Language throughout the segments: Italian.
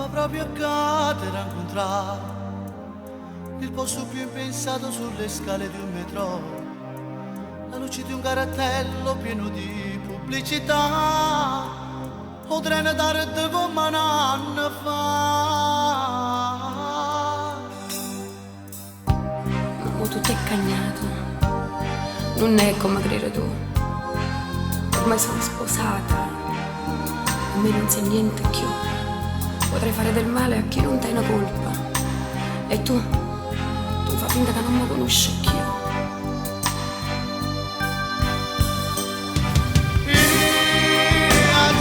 Stava proprio a cadere a incontrare il posto più impensato sulle scale di un metro, la luce di un cartello pieno di pubblicità, o treno tardi come un anno fa. Ma tutto è cagnato, non è come credi tu. Ormai sono sposata, a me non c'è niente più. Potrei fare del male a chi non te una colpa. E tu fai finta che non mi conosci più.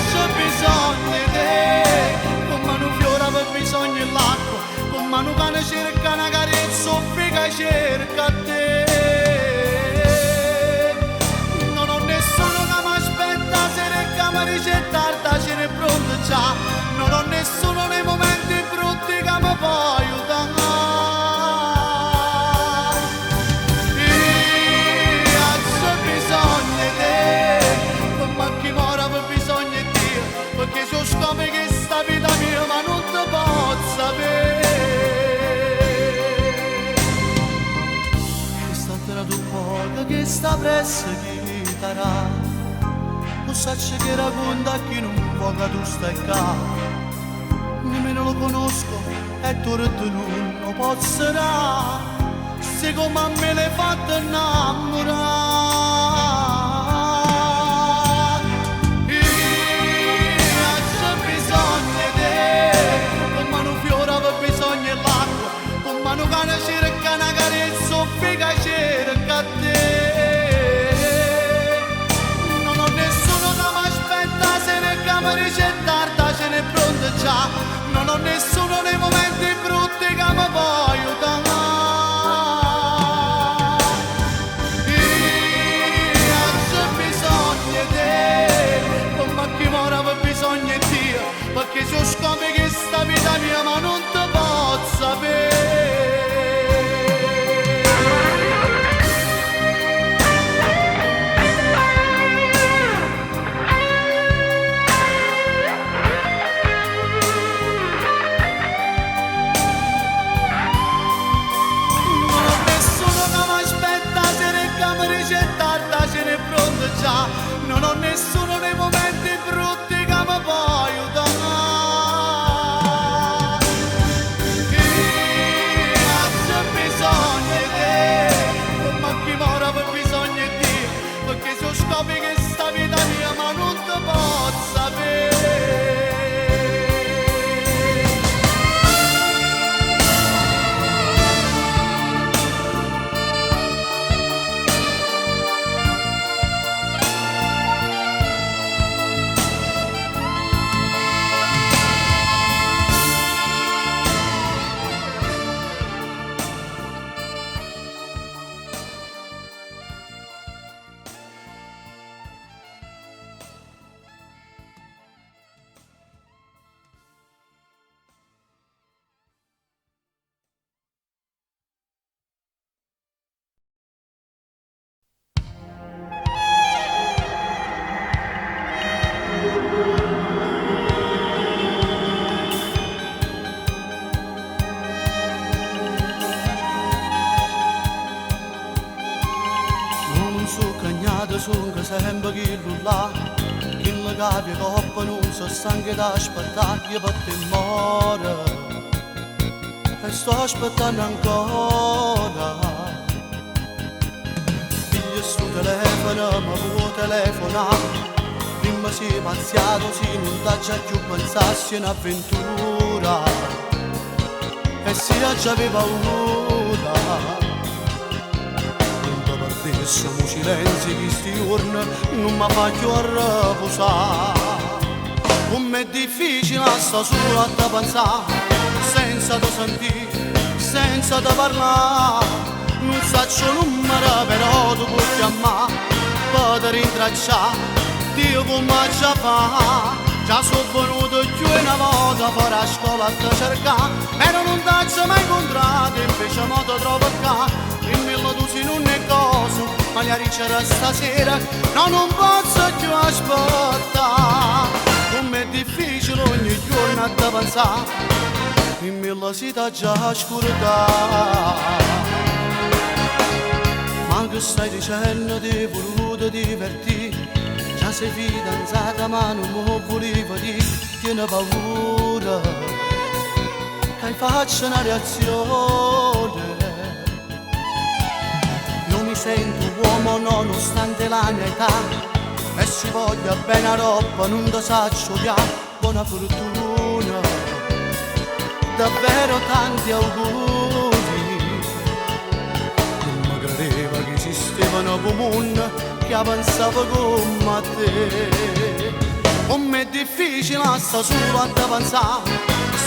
C'è bisogno di te, come un fiore per bisogno dell'acqua, come un cane cerca una carezza, o figa cerca te. Non ho nessuno che mi aspetta, se ne chiama ricettarta, ce n'è pronto già. Non ho nessuno nei momenti brutti che mi può aiutare. C'è bisogno di te, come chi mora per bisogno di Dio, perché sono scopri che sta vita mia ma non ti posso sapere. Che sta tirato un po' che sta presso chi darà, non sacci che racconta chi non può che tu stai qua. Nemmeno lo conosco e tu non lo posso dare, se come a me l'hai fatto innamorare. C'è bisogno di te, come un fiore per bisogno dell'acqua, come un cane cerca una carezza, o figa cerca te. Non ho nessuno che mi aspetta, se ne chiama ricettarta, ce n'è pronto già. Non ho nessuno nei momenti brutti che mi può aiutare. C'è bisogno di te, come chi mora per bisogno di Dio, perché se scopri che sta vita mia ma non ti posso sapere. Non ho nessuno nei momenti brutti che mi può aiutare. C'è bisogno di te, come chi mora per bisogno di Dio, perché se scopri che sta vita mia ma non ti posso sapere. Sono sempre chi là, chi mi capia coppa non so stanche da aspettare, io per te muore e sto aspettando ancora. Piglio sto telefono, mi può telefonare, prima si è pazziato, si non dà già più pensarsi in avventura e si ha già paura. Siamo silenzi di sti giorni, non mi fa più a riposare. Com'è difficile sta sola da pensare, senza da sentire, senza da parlare. Non saccio numero però tu puoi chiamare, per rintracciare, Dio come già fa. Già sono venuto più una volta fuori a scuola a cercare, però non t'ho mai incontrato, invece mo ti trovo qua. Dimmi tu se non è cosa, magari c'era stasera, no non posso più aspettare. Com'è difficile difficile ogni giorno a te pensare, in me la sita già scordata. Ma che stai dicendo ti voluto divertire? Già sei fidanzata ma non mi volevo dire, tieni paura che faccia una reazione. Io mi sento uomo nonostante la mia età, e si voglia bene a roba non ti saccio che buona fortuna, davvero tanti auguri. Credeva che esistevano comune che pensavo come a te. Come è difficile sta solo a te pensare,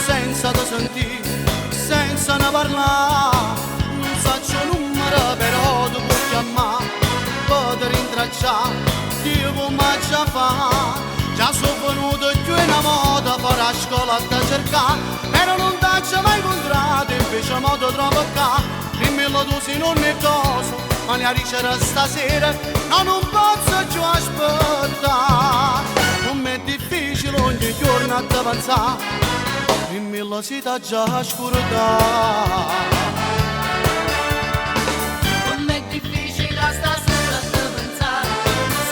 senza te sentire, senza ne parlare. Non saccio numero però tu puoi chiamare, poter intracciare, Dio come già fa. Già sono venuto più una moda fuori a scuola a te cercare, però non t'ho mai incontrato, invece modo trovo qua. Dimmi tu se non è cosa, ma ne arriverà stasera, no non posso più aspettare. Come è difficile ogni giorno a te pensare, dimmi la sita già scordata. Com'è difficile stasera a te pensare,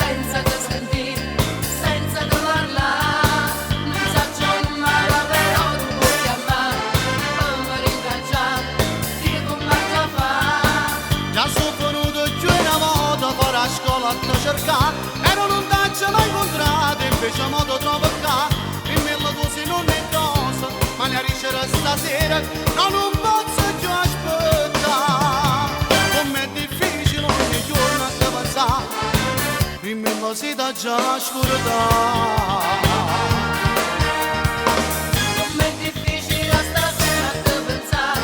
senza te sentire, senza te parlare. Non saccio numero però tu puoi chiamare, come rintracciare, Dio come già fa. Già sono venuto più una volta fuori a scuola a te cercare, però non t'ho mai incontrato, invece modo trovo qua. Dimmi tu se non è cosa, ma ne arriverà stasera, no non posso più aspettare. Com'è difficile ogni giorno a te pensare, dimmi la sita già scordata. Com'è difficile stasera a te pensare,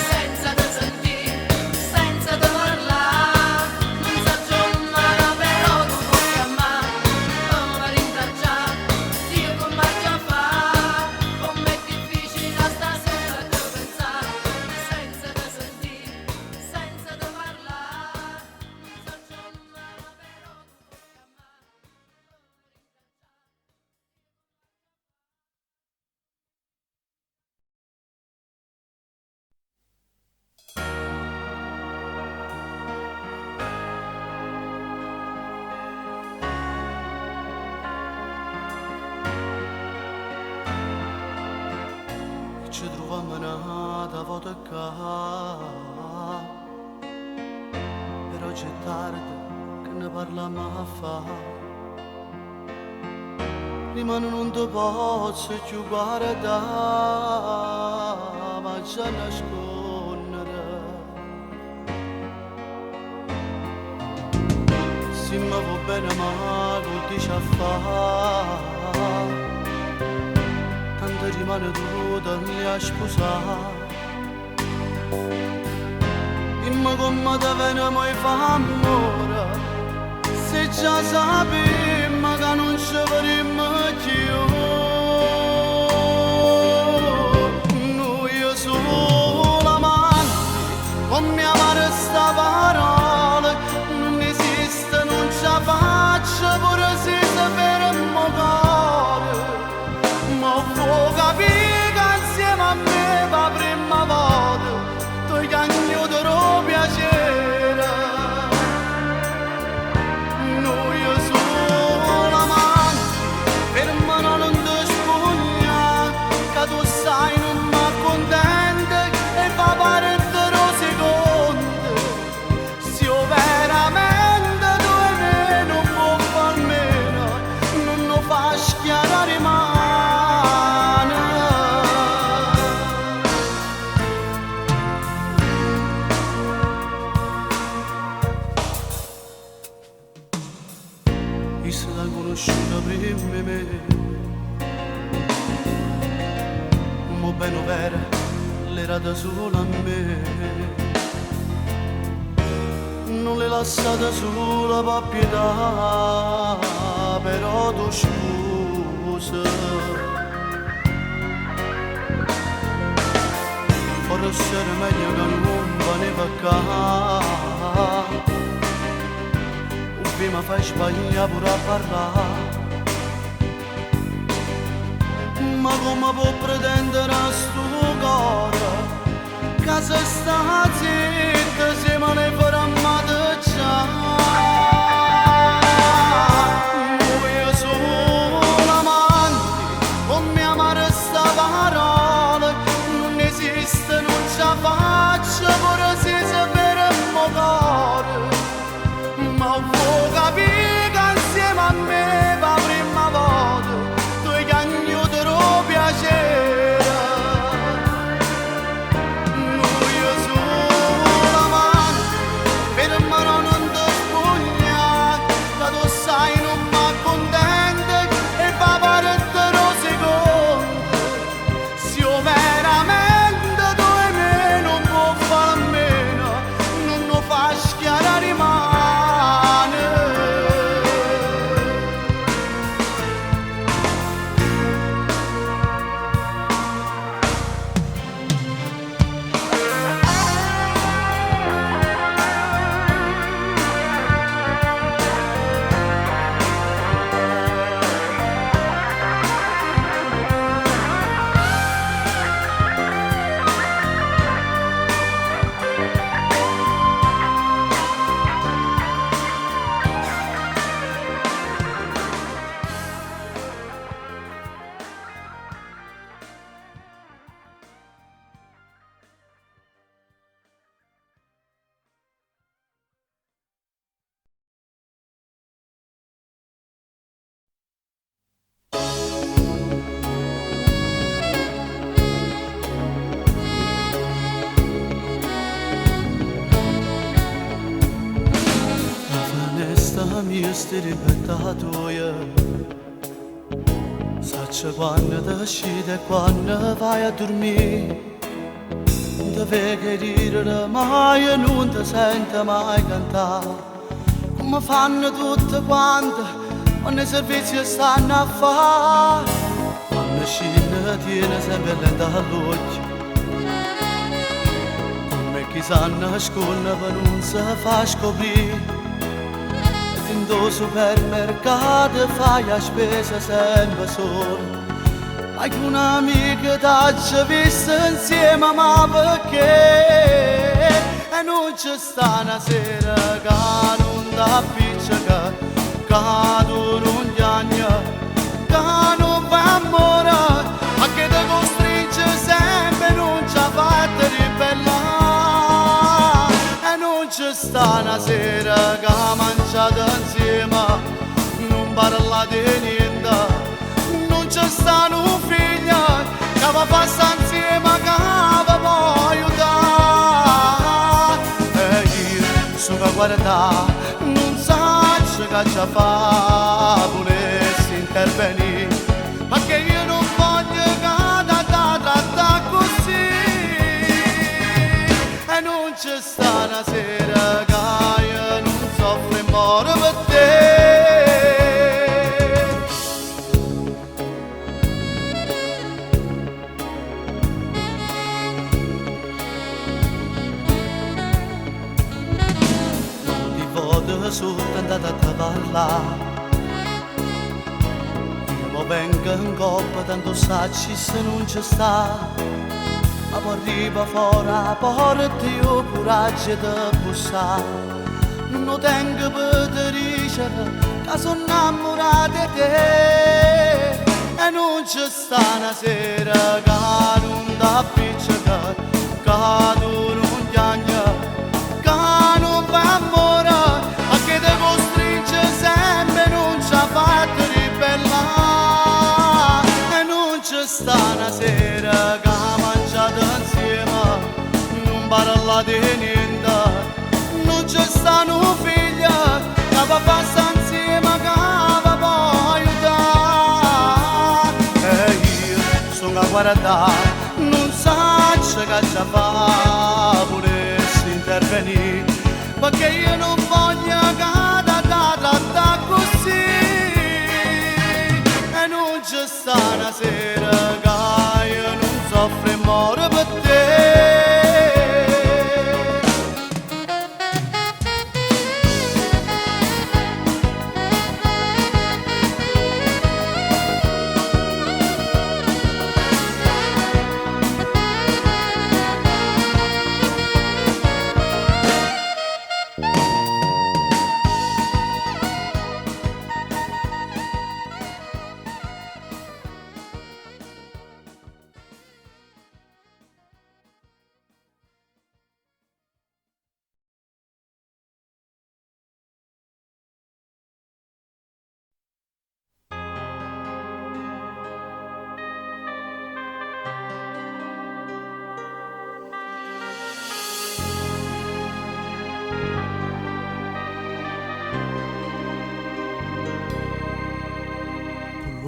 senza te sentire, senza te parlare. Non saccio numero però tu puoi chiamare, come rintracciare, Dio come già fa. Com'è difficile stasera a te pensare, senza te sentire, senza te parlare. Non saccio numero però tu puoi Ci troviamo nata volta qua, però c'è tardi che ne parliamo a fa. Prima non ti posso più guardare, ma già nascondere. Se mi va bene ma non dici a fa, tanto rimane tutta mia sposare. Dimmi come te veniamo e fa amore, se già sapemmo che non ci vedremo più. Noi solo amanti, come amare sta parola, non esiste, non ce la faccio, pure se sapremmo cuore. Ma può capire che insieme a me per la prima volta tu gli agnoderò piacere. Noi solo amanti, per me non ti spugna, che tu sai non mi accontenta e fa parte lo secondo. Se io veramente tu e me non può far meno, non lo fa schiarare mai. Io sono conosciuta prima me, ma bene vera l'era da solo a me. Non l'hai lasciata sola per pietà, però tu scusa. Forse era meglio che non veniva qua, prima fai sbagliare pure a parlare. Ma come può pretendere sto cuore che se sta zitta se me ne farà io sono l'amante con mia amare sta parola non esiste, non ce la faccio pure se sapere il mio cuore ma vuoi capire che insieme a me la prima volta tu hai cagnato piacere io sono l'amante per me non ti spogliare che tu sai non mi accontento e va parte secondo se io veramente tu e me non può fare a meno non lo fa schiarare rimane mia sti ripetatoia saccia quando ti scide e quando vai a dormire non ti vedi ridere mai e non ti senti mai cantare come fanno tutte quante quando i servizi stanno a fare quando scende tiene sempre lenta all'occhio come chi sa nasconde per non si fa scoprire in do supermercato fai la spesa sempre solo hai un'amica t'ha visto insieme ma perché e non c'è sta una sera che non t'appiccica che tu non piagna che non va amore ma che ti costringe sempre non ci ha fatto ribellare e non c'è sta una sera che ha mangiato insieme non parlate niente non c'è sta un figlio che va passa insieme che va può aiutare e io sono a guardare non so che ci fa volessi intervenire ma che io non voglio che da tratta così e non c'è sta una sera che io non soffro e muore per te sotto andata a parlare io mi vengo in coppa tanto sacci se non ci sta ma poi arriva fuori a porta io coraggio di bussare non lo tengo per te dicere che sono innamorato di te e non ci sta una sera che non ti appiccica che tu non piagna che non va amore che ti costringe sempre non ci ha fatto ribellare e non c'è sta una sera che ha mangiato insieme non parlate niente non c'è sta un figlio che va passa insieme che va può aiutare e io sono a guardare non so che ci fa volessi intervenire perché io non voglio che da tratta così e non c'è sta una sera che io non soffro e muore per te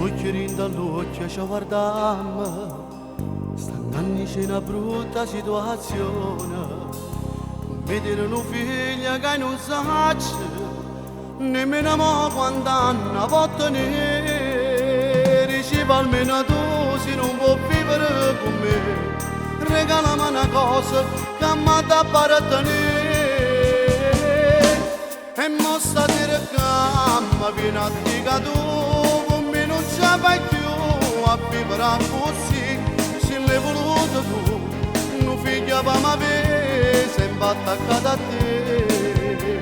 Cucchiarin dall'occhio ci guardammo, stanno anni c'è una brutta situazione. Vedere un figlio che non sa, nemmeno mo quando hanno voto ne diceva almeno tu se non puoi vivere con me, regalami una cosa che mi da appartenere. E mo sta cercando viene a dire tu con me non ci vai più a vivere così, se l'hai voluto tu non figlio per me sempre attaccato a te.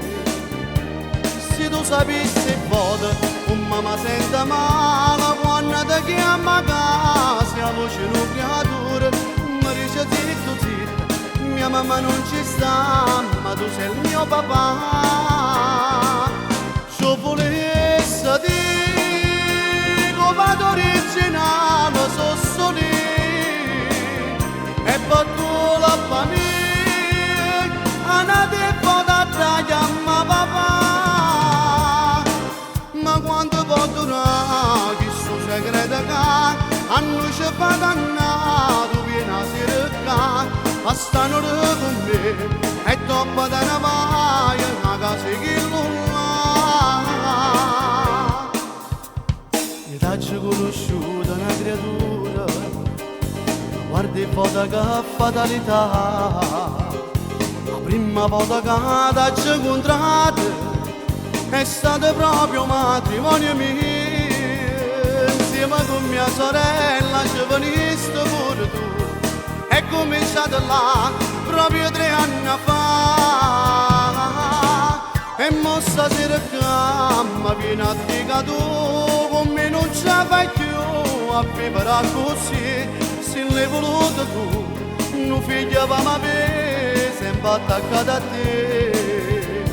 Se tu sapessi voto un mamma sente male quando ti chiama a casa a voce non creatura mi dice zitto zitto mia mamma non ci sta ma tu sei il mio papà. Se volessi dire vado originale sono solo e per tu la famiglia una tempo da chiama papà. Ma quanto può durare questo segreto che a noi ci fa dannato viene a cercare a stare con me e dopo da una vaia una casa che non ha. Io t'ho conosciuta una creatura, guardi foto che fatalità, la prima volta che t'ho incontrato è stato proprio matrimonio mio, insieme con mia sorella ci veniste pure tu, è cominciato là proprio 3 anni fa. E mo stasera che viene a dire tu con me non ci vai più a vivere così, se l'hai voluto tu non figlio per me sempre attaccato a te.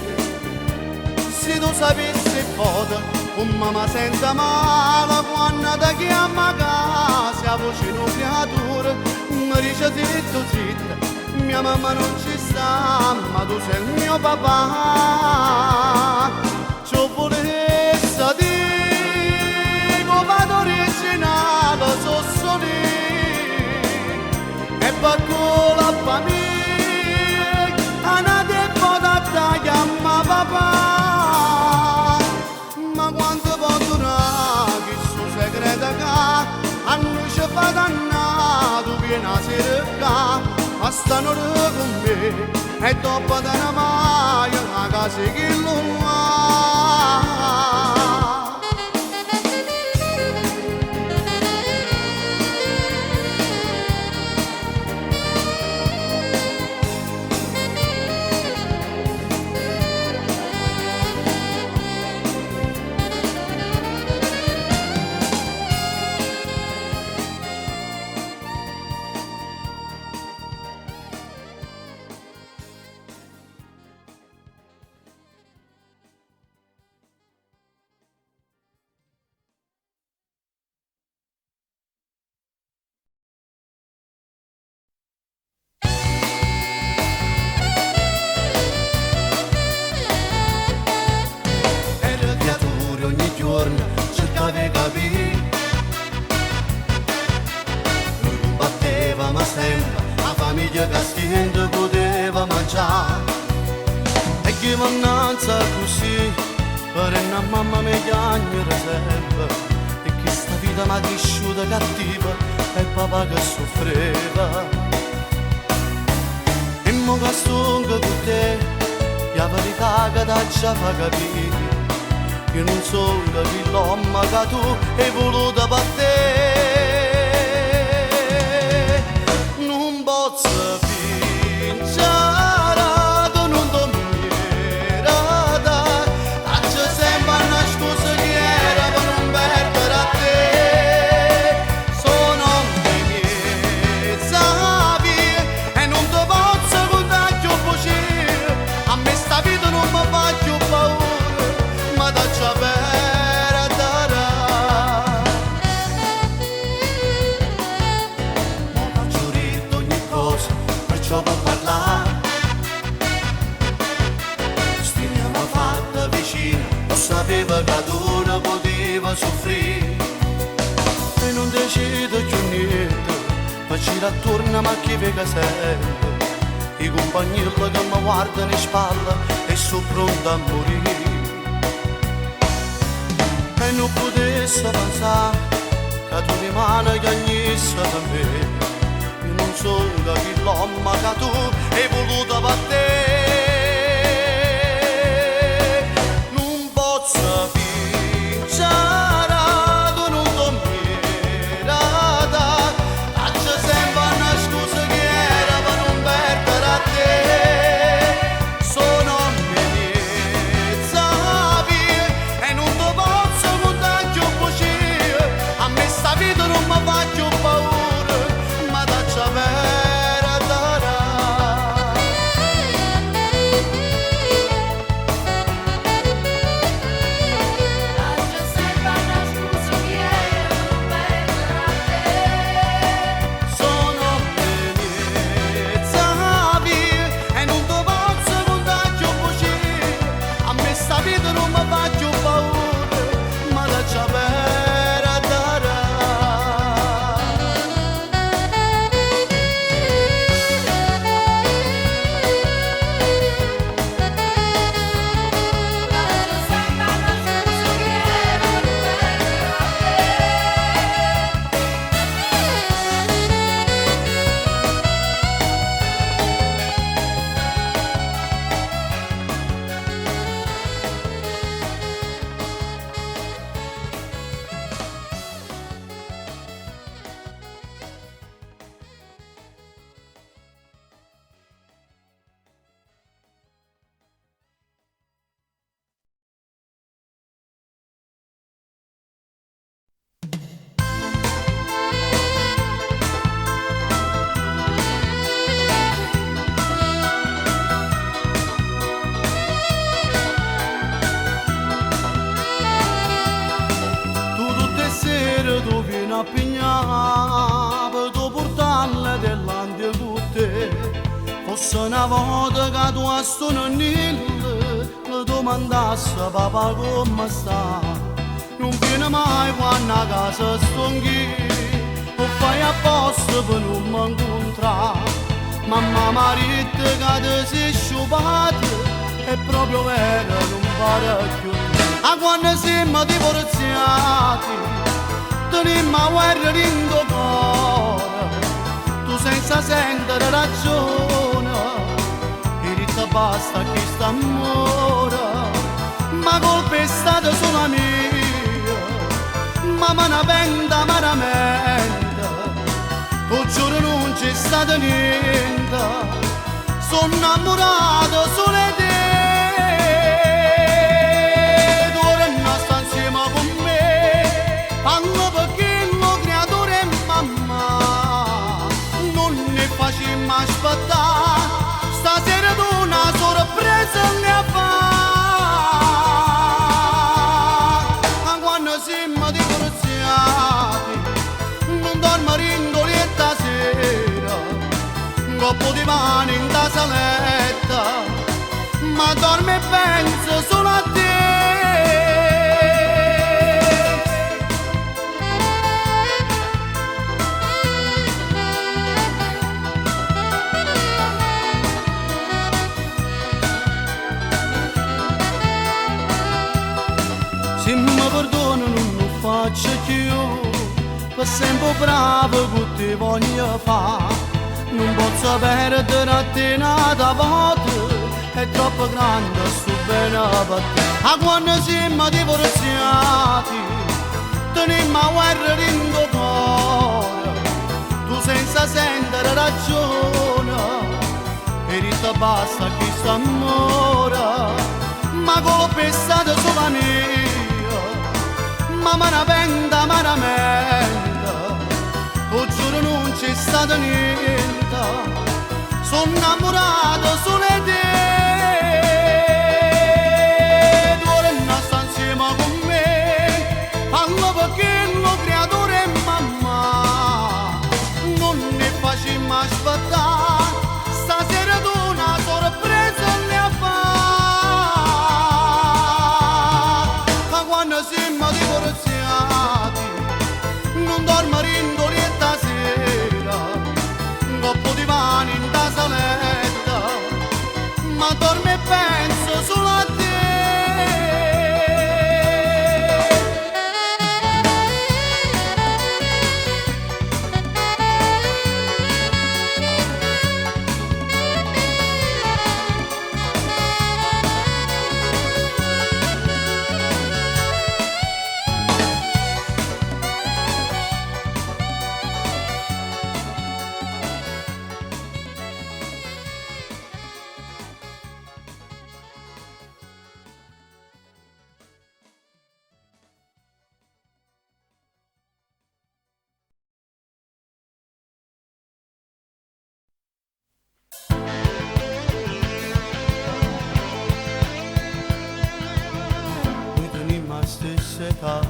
Se tu sapessi foto, un mamma sente male quando ti chiama a casa, a voce non creatura, mi dice zitto zitto, mia mamma non ci sta, ma tu sei il mio papà. Ci volessi dire, vado originale, sono solo e per la famiglia, una tempo da chiama papà. Ma quanto può durare questo segreto che a noi ci fa dannato viene a cercare a stare con me e dopo da una vaia una casa che non ha. Cercava di capire, noi combattevamo sempre, la famiglia che stiente poteva mangiare. E che mannanza così, per una mamma mi chiamano sempre, e che sta vita mi ha cresciuta cattiva, e il papà che soffreva. E mo che sto con te, la verità che ti fa capire, io non sono l'uomo che tu hai voluto per te. Non posso vincere, tu non dormire, faccio sempre una scusa che era per non perdere a te. Sono le mie savie e non ti posso contare più fucile, a me sta vita non mi fa più paura. Ma da ciavera darà, ma faccio ridere ogni cosa, perciò può parlare. Stiamo fatta vicino, lo sapeva che tu non poteva soffrire. gira attorno ma chi vega sempre, i compagni che mi guardano in spalla e sono pronto a morire. E non potessi pensare che tu rimani che agnisse per me, io non sono quell'uomo che tu hai voluto per te. Non posso vincere con un dommiera, faccio sempre una scusa che era per non perdere a te. Sono miezza via e non ti posso contare più bugie, a me sta vita non mi fa più paura, ma dacci avere a dare. Faccio sempre una scusa che era per te. Sono miezza via e non ti posso contare più bugie, a me sta vita non mi fa più paura, ma dacci avere a dare. Faccio sempre una scusa che era per Tu tutte le sere tu vieni a pigliare per tu portarle dell'andia con te. Fosse una volta che tu a sto nonnillo le domandassi papà come sta, non viene mai quando a casa sto anch'io, o fai apposta per non mi incontrare. Mamma marito che ti sei sciupata, è proprio vero non pare più. A quando siamo divorziati, tenimmo a guerra in tuo cuore, tu senza sentire ragione, e rita basta chi sta amore, ma colpa è stata solo mia, ma me ne pento amaramente, tu giuro non c'è stato niente, sono innamorato solo di te. Tu ora non sta insieme con me, parlo perché lo creatore è mamma, non ne facciamo aspettare, stasera tu una sorpresa ne ha fatta. Quando siamo divorziati, non dormo ringolietta sera, un coppo di pane in da saletta, ma dormo e penso solo a te. Se mi perdono non lo faccio più, per sempre bravo che ti voglio fare, non posso perdere a te una volta, è troppo grande sto bene per te. A quando siamo divorziati, tenimmo a guerra in tuo cuore, tu senza sentire ragione, e rita basta chi sta amore, ma colpa è stata solo mia, ma me ne pento amaramente, tu giuro non c'è stato niente, sono innamorato solo di te. Tu ora non sta insieme con me, parlo perché lo creatore è mamma, non ne facciamo aspettare, stasera tu una sorpresa ne ha fatta. Quando siamo divorziati, non dormo rindolietta sera, stessa età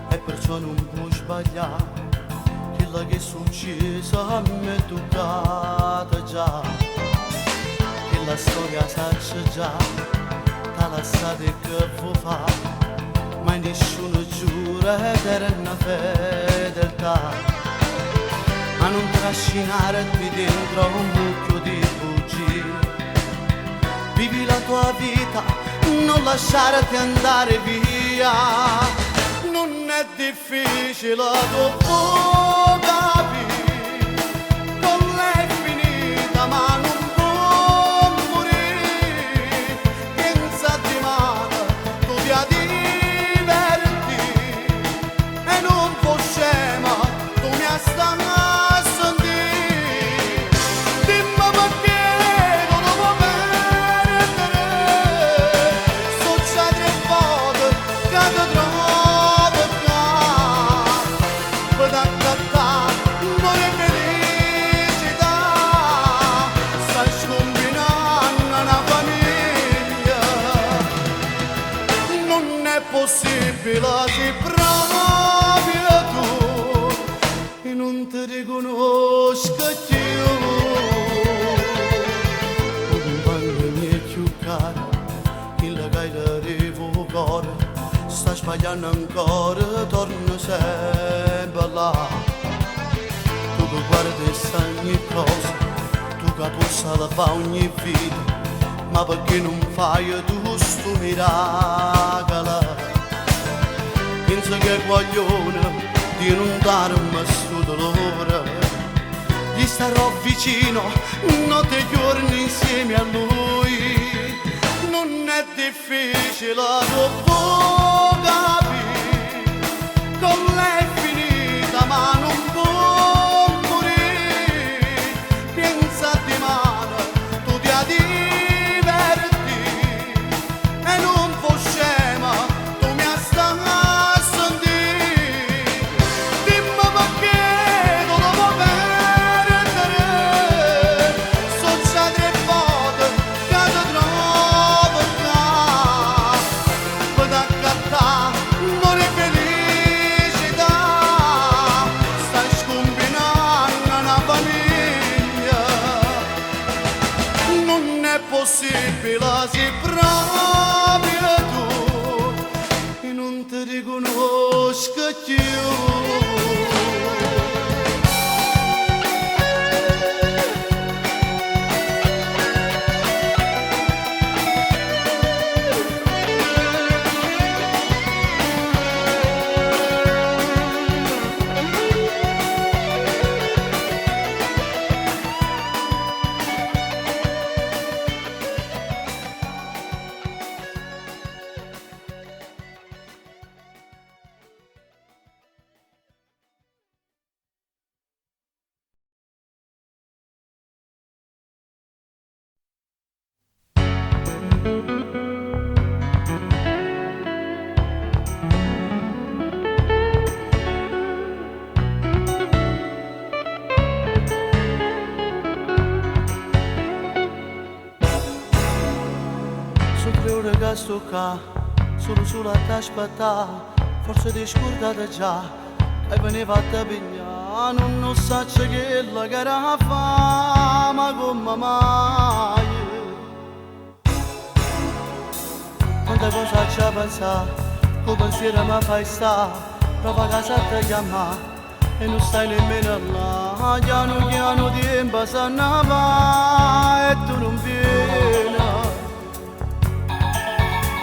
e perciò non può sbagliare. Quella che è successa a me è toccata già, che la storia sa già, ta lasciate che vuoi fare, ma nessuno giura eterna fedeltà, a non trascinare qui dentro un mucchio di bugie. Vivi la tua vita, non lasciarti andare via, non è difficile dopo capire, con lei è finita ma non può morire, pensa di male, tu ti diverti e non può scema, tu mi stai a sentire, dimmi perché non lo può perdere, succede tre volte che ti trovo. Possibile che proprio tu e non ti riconosca più. Un compagno mi è più caro, il che arrivo cuore, sta sbagliando ancora, torna sempre là. Tu che guardi ogni cosa, tu che puoi salvare ogni vita, ma perché non fai tu sto miracolo? Penso che vogliono di non darmi sto dolore, gli starò vicino notte e giorni insieme a lui, non è difficile dopo capire, con lei è finita ma non può morire, pensa di male, tu ti diverti e non può scema, tu mi stai. Possibile se proprio tu e non ti riconosca più. Che sto qua, solo sulla t'aspettare, forse ti scordate già, che veniva a te pigliare, non so che la gara fa, ma come mai? Quante cose ci pensare, il pensiero mi fai stare, prova casa ti chiama e non stai nemmeno là, piano piano tempo se ne va e tu non vieni.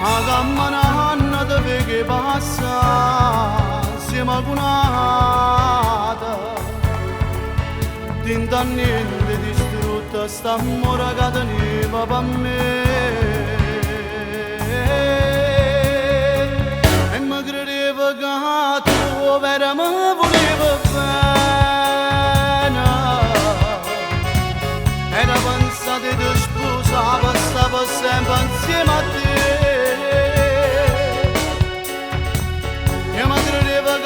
Ma cammina dove che passa, siamo acunata, tinta niente distrutta, sta mora che teneva per me. E mi credeva che tu vera mi voleva bene, era pensata di sposare, stava sempre insieme a te.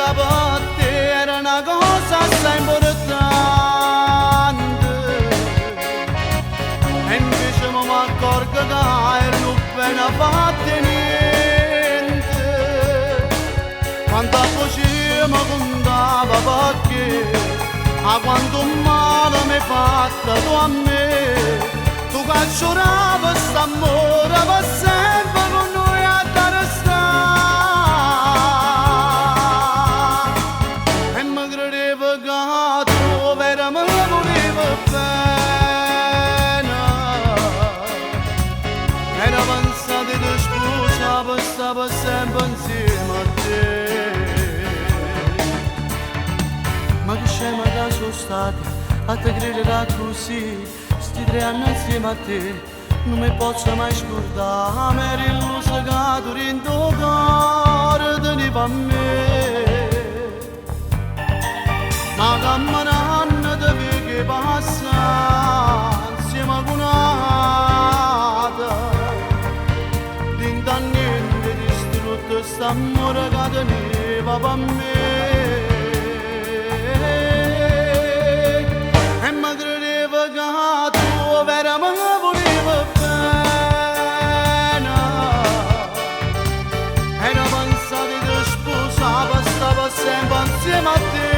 Per te era una cosa assai importante e invece mi accorgo che ero quando faceva contava perché a quanto male mi hai fatto tu a me, tu che giurava st'amore per sempre con noi a dare sta, e mi credevo che tu veramente volevi bene, era pensato di sposa per stare sempre insieme a te. Ma che scema che sono stati a te credere così, sti 3 anni insieme a te, non mi posso mai scordare, mi eri illuso che tu in tuo cuore tenevi a me. Ma camminando te che passa insieme con un'altra, d'inta niente distrutto st'amore che teneva per me. Veramente volevo bene, era pensato di sposare, stava sempre insieme a te,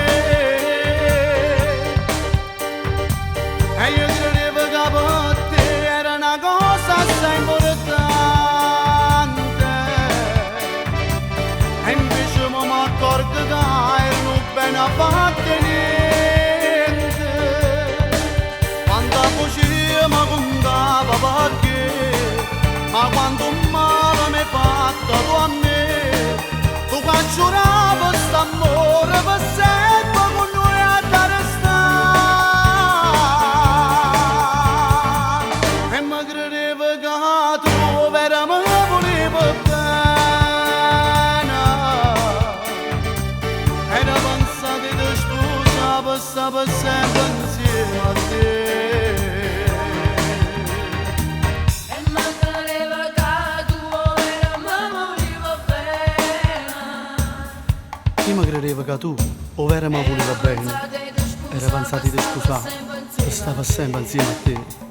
e io credevo che per te era una cosa assai importante, e invece mi accorgo che erano ben appartenenti. Ma contava perché, ma quanto male mi hai fatto tu a me, tu che giurava st'amore per sempre con noi a dare sta, e mi credevo che tu veramente volevi bene, era pensato di sposa per stare per sempre insieme a te. Chi mi credeva che tu, o vera mi voleva bene, era pensato di sposare, e stava sempre insieme a te.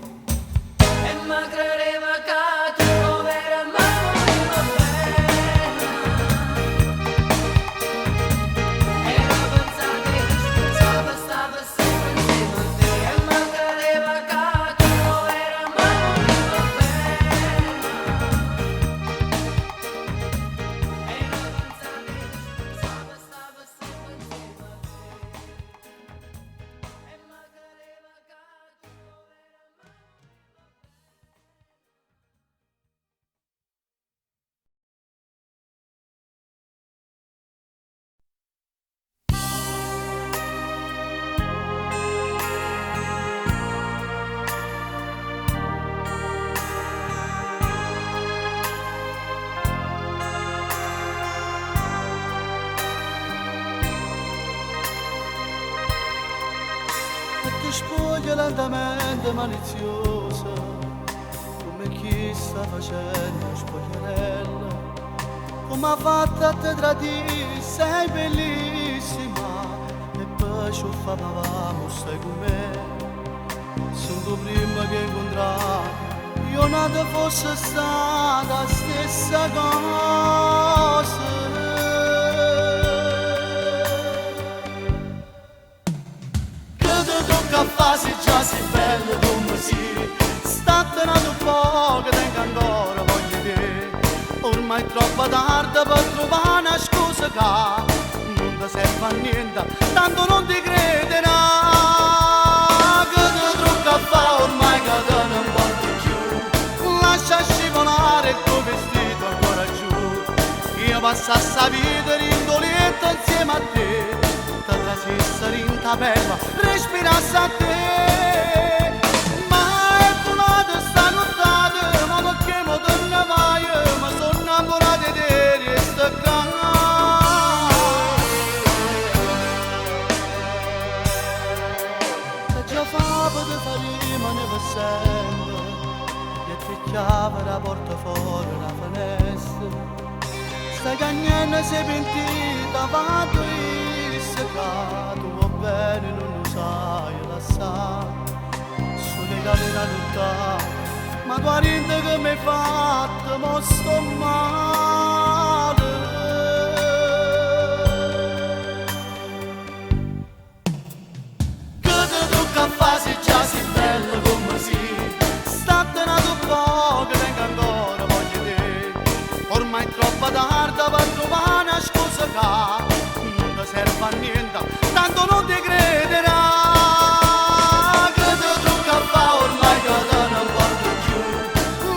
Spoglia lentamente maliziosa, come chi sta facendo spogliarella, come ha fatto a te tradire, sei bellissima, e poi ci favamo, stai con me, solo prima che incontrare, io non te fosse stata la stessa cosa. Che fasi già si bella come si, sta tenendo un po' che tengo ancora voglia di te, ormai è troppo tardi per trovare una scusa che non ti serve a niente, tanto non ti crederà, che ti trucca a fa ormai che te non porti più, lascia scivolare il tuo vestito ancora giù, io passo a sta vita rindolietta insieme a te, trasissa rintabella, respirassi a te, ma è volata sta nottata, ma perché mo te ne vai, ma sono innamorata di te, resta qua. Se già fava di farima ne va sempre, e picchiava la porta fuori la finestra, sta cagnetta si è pentita, va che tu va bene non lo sai lasciare, sulle cale da lottare, ma tu rinde che mi hai fatto, mo sto male. ma è troppo tardi per trovare una scusa che non ti serve a niente, tanto non ti crederà. Che te tocca a fare ormai che te non porto più,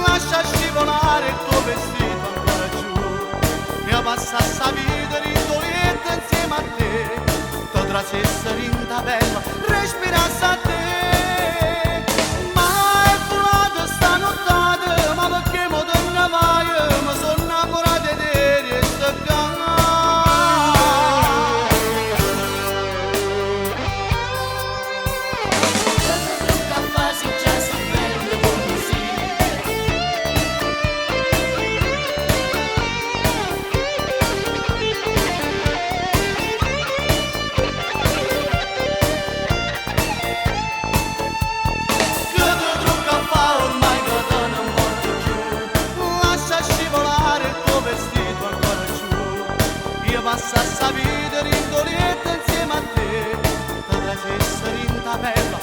lascia scivolare il tuo vestito ancora giù, e passa sta vita ridolietta insieme a te, ti trasessa in tabella, respirassa a te. Passa sta vita rindolietta insieme a te, te la stessa rintabella,